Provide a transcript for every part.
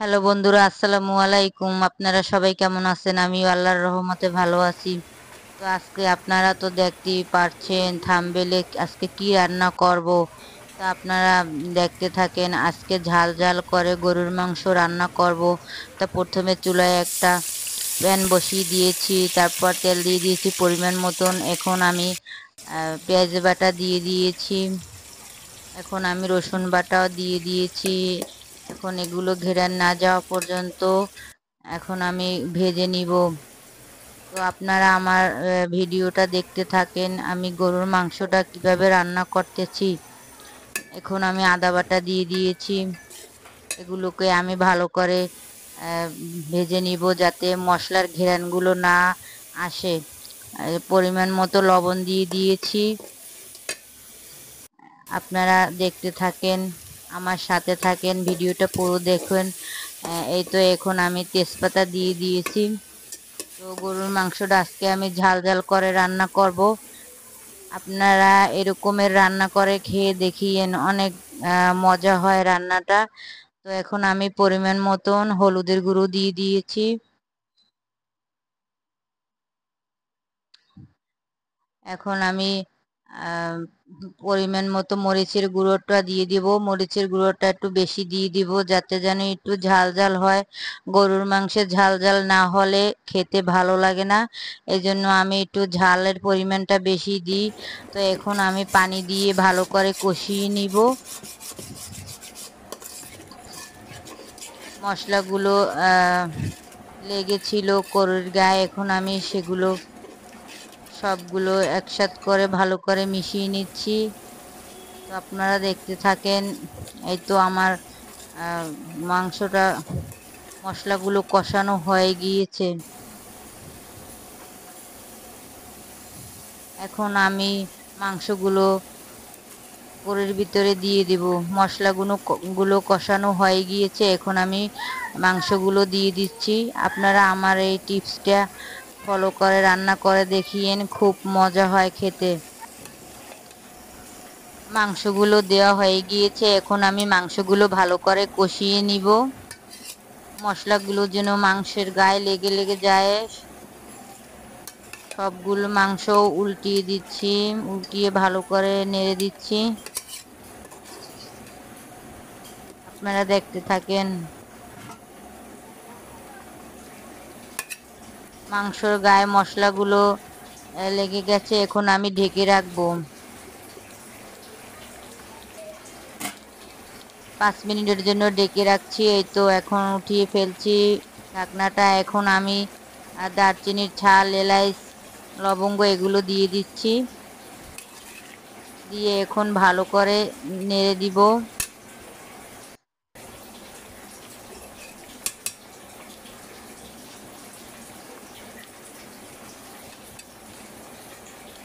Hello বন্ধুরা, আসসালামু আলাইকুম। আপনারা সবাই কেমন আছেন? আমিও আল্লাহর রহমতে ভালো আছি। তো আজকে আপনারা তো দেখতেই পারছেন থাম্বনেইলে আজকে কি রান্না করব। তো আপনারা দেখতে থাকেন। আজকে ঝাল ঝাল করে গরুর মাংস রান্না করব। তা প্রথমে চুলায় একটা প্যান বসিয়ে দিয়েছি, তারপর তেল দিয়ে দিয়েছি পরিমাণ মতন। এখন আমি পেঁয়াজ বাটা দিয়ে দিয়েছি। এখন আমি রসুন বাটাও দিয়ে দিয়েছি। এখন এগুলো ঘেরান না যাওয়া পর্যন্ত এখন আমি ভেজে নিব। তো আপনারা আমার ভিডিওটা দেখতে থাকেন, আমি গরুর মাংসটা কিভাবে রান্না করতেছি। এখন আমি আদা বাটা দিয়ে দিয়েছি। এগুলোকে আমি ভালো করে ভেজে নিব যাতে মশলার ঘেরানগুলো না আসে। পরিমাণ মতো লবণ দিয়ে দিয়েছি। আপনারা দেখতে থাকেন, আমার সাথে থাকেন, ভিডিওটা পুরো দেখুন। এই তো এখন আমি তেজপাতা দিয়ে দিয়েছি। তো গরুর মাংসটা আজকে আমি ঝাল ঝাল করে রান্না করব। আপনারা এরকমের রান্না করে খেয়ে দেখিয়েন, অনেক মজা হয় রান্নাটা। তো এখন আমি পরিমাণ মতন হলুদের গুঁড়ো দিয়ে দিয়েছি। এখন আমি আহ, পরিমাণ মতো মরিচের গুঁড়োটা দিয়ে দিব। মরিচের গুঁড়োটা একটু বেশি দিয়ে দিব যাতে যেন একটু ঝাল ঝাল হয়। গরুর মাংসে ঝাল ঝাল না হলে খেতে ভালো লাগে না। এই জন্য আমি একটু ঝালের পরিমাণটা বেশি দিই। তো এখন আমি পানি দিয়ে ভালো করে কষিয়ে নিব। মশলাগুলো লেগেছিল গরুর গায়ে, এখন আমি সেগুলো সবগুলো একসাথে করে ভালো করে মিশিয়ে নিচ্ছি। তো আপনারা দেখতে থাকেন। এই তো আমার মাংসটা মশলাগুলো কষানো হয়ে গিয়েছে। এখন আমি মাংসগুলো পুরের ভিতরে দিয়ে দিব। মশলাগুলো কষানো হয়ে গিয়েছে, এখন আমি মাংসগুলো দিয়ে দিচ্ছি। আপনারা আমার এই টিপসটা ফলো করে রান্না করে দেখিয়েন, খুব মজা হয় খেতে। মাংসগুলো দেওয়া হয়ে গিয়েছে, এখন আমি মাংসগুলো ভালো করে কষিয়ে নিব। মশলাগুলো যেন মাংসের গায়ে লেগে লেগে যায়। সবগুলো মাংস উল্টিয়ে দিচ্ছি, উল্টিয়ে ভালো করে নেড়ে দিচ্ছি। আপনারা দেখতে থাকেন। মাংসর গায়ে মশলাগুলো লেগে গেছে, এখন আমি ঢেকে রাখবো 5 মিনিটের জন্য। ডেকে রাখছি। এই তো এখন উঠিয়ে ফেলছি ঢাকনাটা। এখন আমি দারচিনির ছাল, এলাচ, লবঙ্গ এগুলো দিয়ে দিচ্ছি। দিয়ে এখন ভালো করে নেড়ে দিব।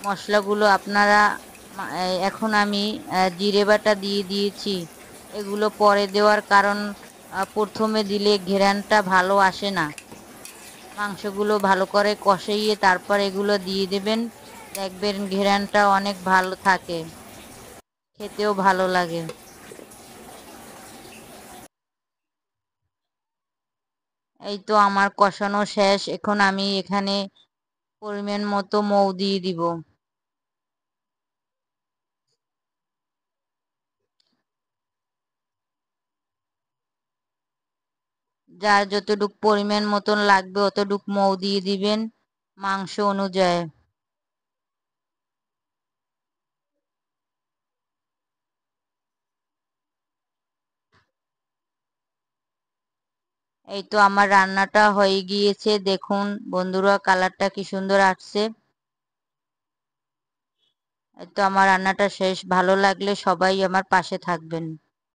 মশলাগুলো আপনারা এখন আমি জিরে বাটা দিয়ে দিয়েছি। এগুলো পরে দেওয়ার কারণ প্রথমে দিলে ঘেরানটা ভালো আসে না। মাংসগুলো ভালো করে কষিয়ে তারপর এগুলো দিয়ে দেবেন, দেখবেন ঘেরানটা অনেক ভালো থাকে, খেতেও ভালো লাগে। এই তো আমার কষানো শেষ, এখন আমি এখানে পরিমাণ মতো মৌ দিয়ে দিব। যার যতটুক পরিমাণ মতন লাগবে অতটুক মৌ দিয়ে দিবেন মাংস অনুযায়ী। এই তো আমার রান্নাটা হয়ে গিয়েছে, দেখুন বন্ধুরা কালারটা কি সুন্দর আসছে। এই তো আমার রান্নাটা শেষ। ভালো লাগলে সবাই আমার পাশে থাকবেন।